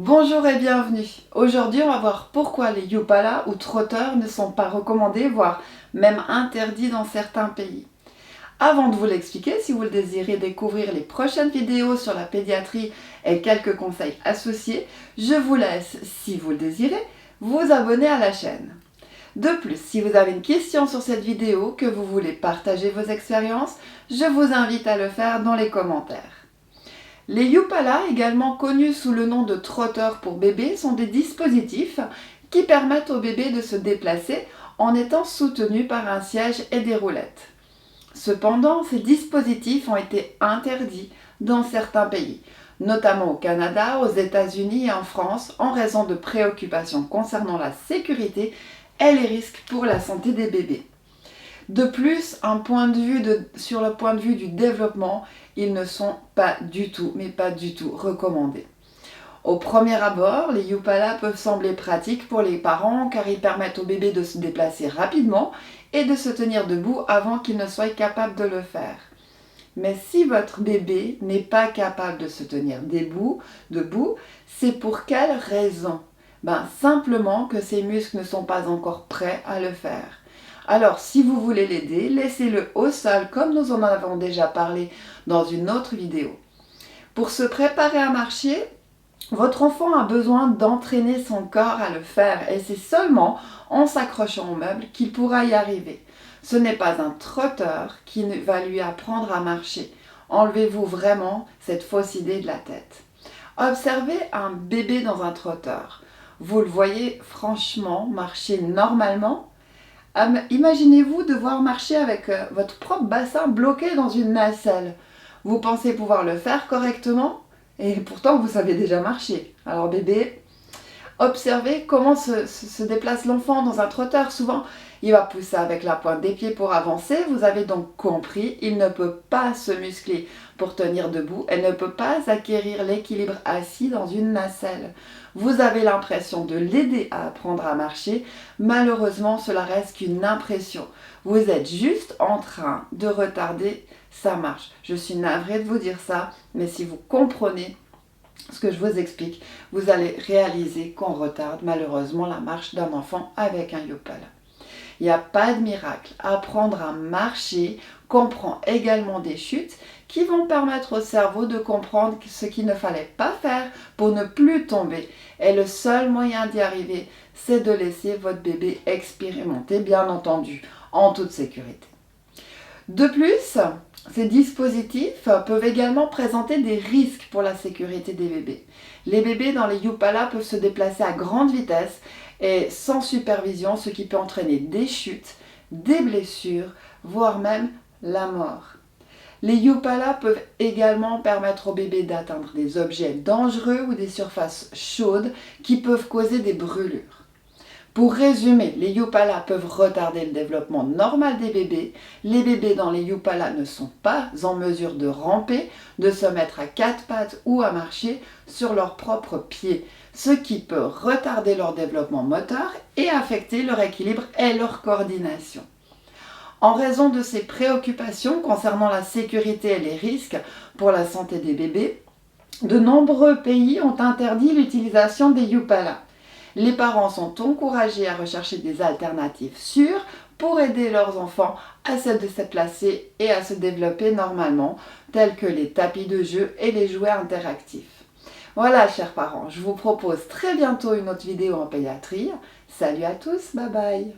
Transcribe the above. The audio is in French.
Bonjour et bienvenue. Aujourd'hui, on va voir pourquoi les Yupala ou trotteurs ne sont pas recommandés, voire même interdits dans certains pays. Avant de vous l'expliquer, si vous le désirez découvrir les prochaines vidéos sur la pédiatrie et quelques conseils associés, je vous laisse, si vous le désirez, vous abonner à la chaîne. De plus, si vous avez une question sur cette vidéo, que vous voulez partager vos expériences, je vous invite à le faire dans les commentaires. Les Yupala, également connus sous le nom de trotteurs pour bébés, sont des dispositifs qui permettent au bébé de se déplacer en étant soutenu par un siège et des roulettes. Cependant, ces dispositifs ont été interdits dans certains pays, notamment au Canada, aux États-Unis et en France, en raison de préoccupations concernant la sécurité et les risques pour la santé des bébés. De plus, sur le point de vue du développement, ils ne sont pas du tout, mais pas du tout recommandés. Au premier abord, les Yupala peuvent sembler pratiques pour les parents car ils permettent au bébé de se déplacer rapidement et de se tenir debout avant qu'il ne soit capable de le faire. Mais si votre bébé n'est pas capable de se tenir debout, c'est pour quelle raison? Simplement que ses muscles ne sont pas encore prêts à le faire. Alors, si vous voulez l'aider, laissez-le au sol comme nous en avons déjà parlé dans une autre vidéo. Pour se préparer à marcher, votre enfant a besoin d'entraîner son corps à le faire et c'est seulement en s'accrochant au meuble qu'il pourra y arriver. Ce n'est pas un trotteur qui va lui apprendre à marcher. Enlevez-vous vraiment cette fausse idée de la tête. Observez un bébé dans un trotteur. Vous le voyez franchement marcher normalement? Imaginez-vous devoir marcher avec votre propre bassin bloqué dans une nacelle. Vous pensez pouvoir le faire correctement? Et pourtant, vous savez déjà marcher. Alors bébé, observez comment se déplace l'enfant dans un trotteur. Souvent, il va pousser avec la pointe des pieds pour avancer. Vous avez donc compris, il ne peut pas se muscler pour tenir debout. Elle ne peut pas acquérir l'équilibre assis dans une nacelle. Vous avez l'impression de l'aider à apprendre à marcher. Malheureusement, cela reste qu'une impression. Vous êtes juste en train de retarder sa marche. Je suis navrée de vous dire ça, mais si vous comprenez ce que je vous explique, vous allez réaliser qu'on retarde malheureusement la marche d'un enfant avec un Yupala. Il n'y a pas de miracle. Apprendre à marcher comprend également des chutes qui vont permettre au cerveau de comprendre ce qu'il ne fallait pas faire pour ne plus tomber. Et le seul moyen d'y arriver, c'est de laisser votre bébé expérimenter, bien entendu, en toute sécurité. De plus, ces dispositifs peuvent également présenter des risques pour la sécurité des bébés. Les bébés dans les Yupala peuvent se déplacer à grande vitesse et sans supervision, ce qui peut entraîner des chutes, des blessures, voire même la mort. Les Yupala peuvent également permettre au bébé d'atteindre des objets dangereux ou des surfaces chaudes qui peuvent causer des brûlures. Pour résumer, les Yupala peuvent retarder le développement normal des bébés. Les bébés dans les Yupala ne sont pas en mesure de ramper, de se mettre à quatre pattes ou à marcher sur leurs propres pieds, ce qui peut retarder leur développement moteur et affecter leur équilibre et leur coordination. En raison de ces préoccupations concernant la sécurité et les risques pour la santé des bébés, de nombreux pays ont interdit l'utilisation des Yupala. Les parents sont encouragés à rechercher des alternatives sûres pour aider leurs enfants à se déplacer et à se développer normalement, tels que les tapis de jeu et les jouets interactifs. Voilà, chers parents, je vous propose très bientôt une autre vidéo en pédiatrie. Salut à tous, bye bye!